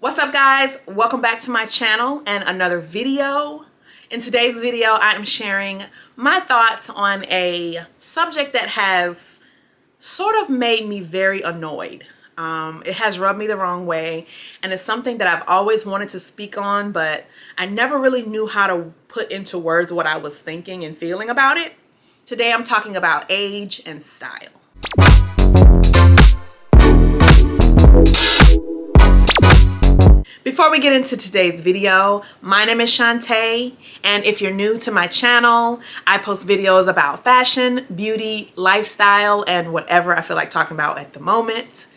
What's up, guys? Welcome back to my channel and another video. In today's video, I am sharing my thoughts on a subject that has sort of made me very annoyed. It has rubbed me the wrong way, and it's something that I've always wanted to speak on, but I never really knew how to put into words what I was thinking and feeling about it. Today, I'm talking about age and style. Before we get into today's video, my name is Shantae, and if you're new to my channel, I post videos about fashion, beauty, lifestyle, and whatever I feel like talking about at the moment.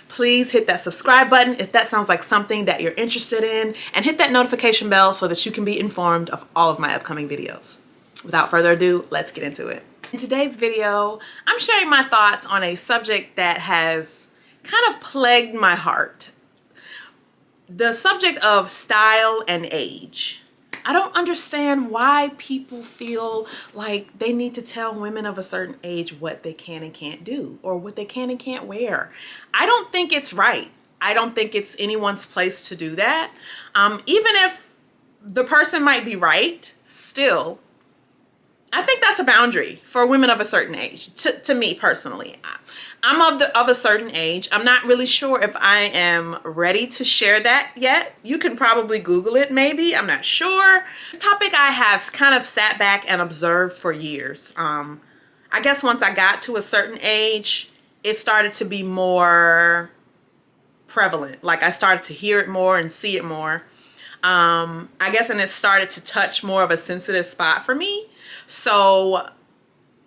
Please hit that subscribe button if that sounds like something that you're interested in, and hit that notification bell so that you can be informed of all of my upcoming videos. Without further ado, let's get into it. In today's video, I'm sharing my thoughts on a subject that has kind of plagued my heart. The subject of style and age. I don't understand why people feel like they need to tell women of a certain age what they can and can't do, or what they can and can't wear. I don't think it's right. I don't think it's anyone's place to do that. Even if the person might be right, still, I think that's a boundary for women of a certain age, to me personally. I'm of a certain age. I'm not really sure if I am ready to share that yet. You can probably Google it maybe, I'm not sure. This topic I have kind of sat back and observed for years. I guess once I got to a certain age, it started to be more prevalent. Like I started to hear it more and see it more. I guess, and it started to touch more of a sensitive spot for me. So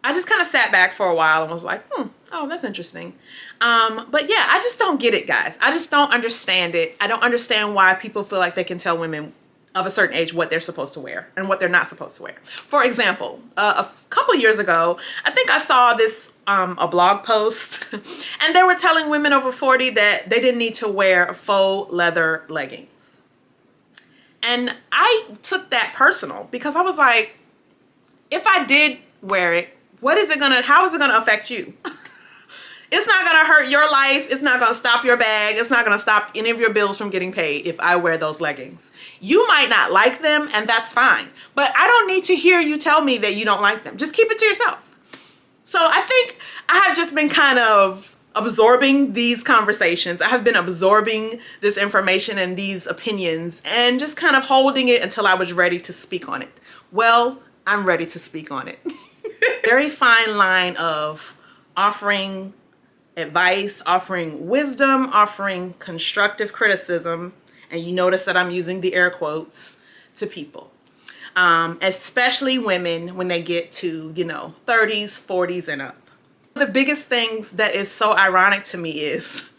I just kind of sat back for a while and was like, oh, that's interesting. But yeah, I just don't get it, guys. I just don't understand it. I don't understand why people feel like they can tell women of a certain age what they're supposed to wear and what they're not supposed to wear. For example, a couple years ago, I think I saw this, a blog post, and they were telling women over 40 that they didn't need to wear faux leather leggings. And I took that personal because I was like, if I did wear it, how is it gonna affect you? It's not gonna hurt your life. It's not gonna stop your bag. It's not gonna stop any of your bills from getting paid if I wear those leggings. You might not like them, and that's fine. But I don't need to hear you tell me that you don't like them. Just keep it to yourself. So I think I have just been kind of absorbing these conversations. I have been absorbing this information and these opinions and just kind of holding it until I was ready to speak on it. Well, I'm ready to speak on it. Very fine line of offering advice, offering wisdom, offering constructive criticism, and you notice that I'm using the air quotes, to people. Especially women when they get to, 30s, 40s and up. The biggest things that is so ironic to me is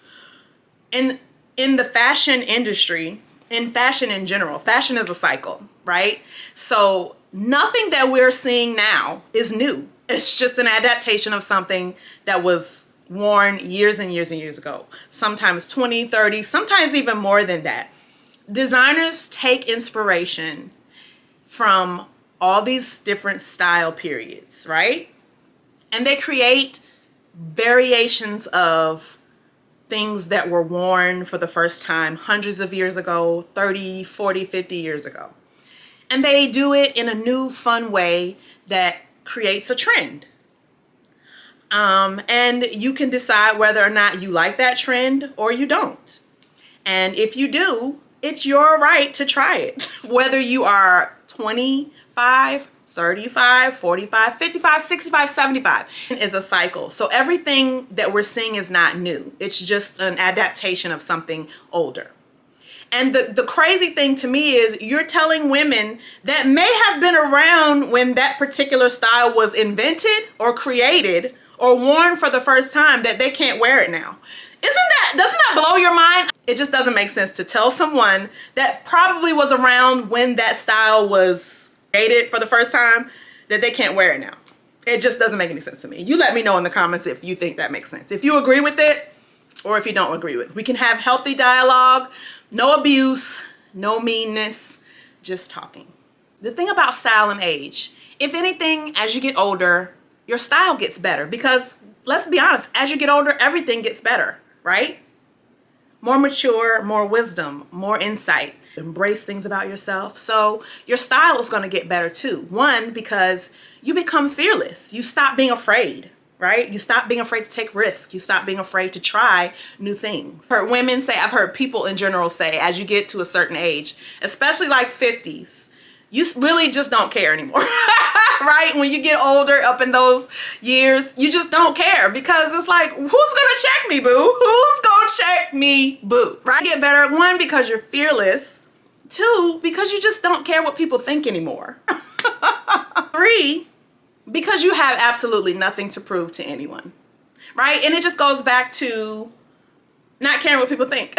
in the fashion industry, in fashion in general, fashion is a cycle, right? So nothing that we're seeing now is new. It's just an adaptation of something that was worn years and years and years ago. Sometimes 20, 30, sometimes even more than that. Designers take inspiration from all these different style periods, right? And they create variations of things that were worn for the first time hundreds of years ago, 30, 40, 50 years ago. And they do it in a new, fun way that creates a trend. And you can decide whether or not you like that trend or you don't. And if you do, it's your right to try it. Whether you are 25, 35, 45, 55, 65, 75 is a cycle. So everything that we're seeing is not new. It's just an adaptation of something older. And the crazy thing to me is you're telling women that may have been around when that particular style was invented or created or worn for the first time that they can't wear it now. Doesn't that blow your mind? It just doesn't make sense to tell someone that probably was around when that style was created for the first time that they can't wear it now. It just doesn't make any sense to me. You let me know in the comments if you think that makes sense. If you agree with it or if you don't agree with it. We can have healthy dialogue. No abuse, no meanness, just talking. The thing about style and age, if anything, as you get older, your style gets better because let's be honest, as you get older, everything gets better, right? more mature, more wisdom, more insight. Embrace things about yourself. So your style is going to get better too. One, because you become fearless. You stop being afraid, right? You stop being afraid to take risks. You stop being afraid to try new things. I've heard women say, I've heard people in general say, as you get to a certain age, especially like 50s, you really just don't care anymore, right? When you get older, up in those years, you just don't care, because it's like, who's gonna check me, boo? Who's gonna check me, boo, right? Get better, one, because you're fearless. Two, because you just don't care what people think anymore. Three, because you have absolutely nothing to prove to anyone, right? And it just goes back to not caring what people think.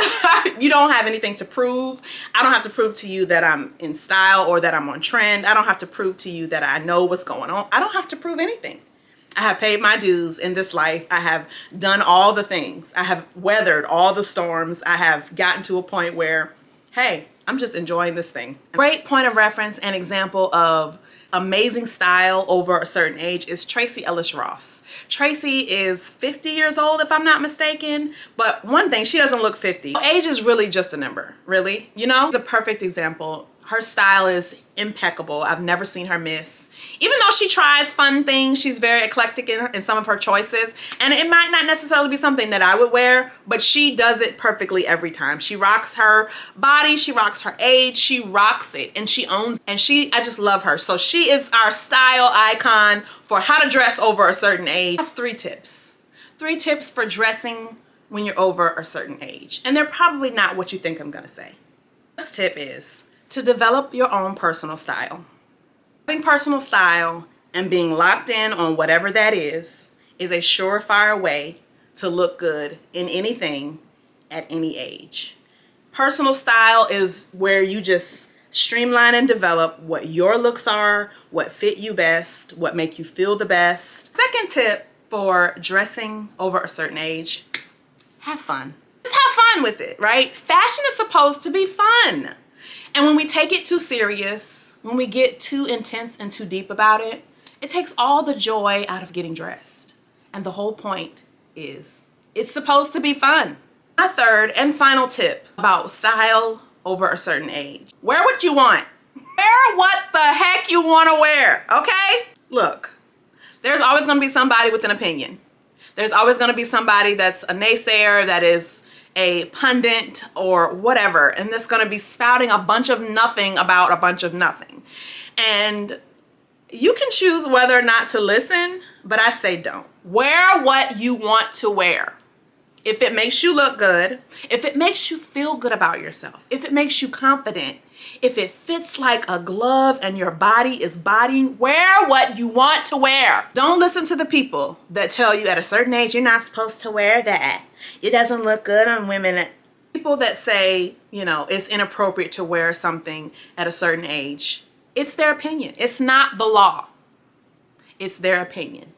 You don't have anything to prove. I don't have to prove to you that I'm in style or that I'm on trend. I don't have to prove to you that I know what's going on. I don't have to prove anything. I have paid my dues in this life. I have done all the things. I have weathered all the storms. I have gotten to a point where, hey, I'm just enjoying this thing. Great point of reference and example of amazing style over a certain age is Tracee Ellis Ross. Tracee is 50 years old, if I'm not mistaken, but one thing, she doesn't look 50. Age is really just a number, really, you know? It's a perfect example. Her style is impeccable. I've never seen her miss. Even though she tries fun things, she's very eclectic in some of her choices. And it might not necessarily be something that I would wear, but she does it perfectly every time. She rocks her body, she rocks her age, she rocks it, and she owns it. And I just love her. So she is our style icon for how to dress over a certain age. I have 3 tips. 3 tips for dressing when you're over a certain age. And they're probably not what you think I'm gonna say. First tip is to develop your own personal style. Having personal style and being locked in on whatever that is a surefire way to look good in anything at any age. Personal style is where you just streamline and develop what your looks are, what fit you best, what make you feel the best. Second tip for dressing over a certain age, have fun. Just have fun with it, right? Fashion is supposed to be fun. And when we take it too serious, when we get too intense and too deep about it, it takes all the joy out of getting dressed. And the whole point is, it's supposed to be fun. My third and final tip about style over a certain age. Wear what you want. Wear what the heck you want to wear, okay? Look, there's always going to be somebody with an opinion. There's always going to be somebody that's a naysayer, that is a pundit or whatever, and that's going to be spouting a bunch of nothing about a bunch of nothing. And you can choose whether or not to listen, but I say don't. Wear what you want to wear. If it makes you look good, if it makes you feel good about yourself, if it makes you confident, if it fits like a glove and your body is bodying, wear what you want to wear. Don't listen to the people that tell you at a certain age you're not supposed to wear that. It doesn't look good on women. People that say, you know, it's inappropriate to wear something at a certain age, it's their opinion. It's not the law. It's their opinion.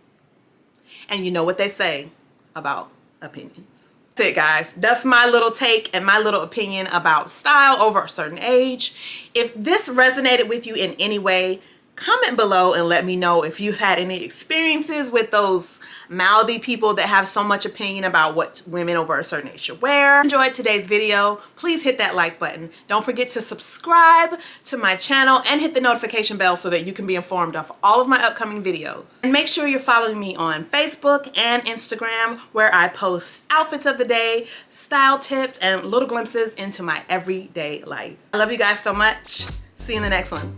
And you know what they say about opinions. That's it, guys. That's my little take and my little opinion about style over a certain age. If this resonated with you in any way, comment below and let me know if you had any experiences with those mouthy people that have so much opinion about what women over a certain age should wear. If you enjoyed today's video, please hit that like button. Don't forget to subscribe to my channel and hit the notification bell so that you can be informed of all of my upcoming videos. And make sure you're following me on Facebook and Instagram, where I post outfits of the day, style tips, and little glimpses into my everyday life. I love you guys so much. See you in the next one.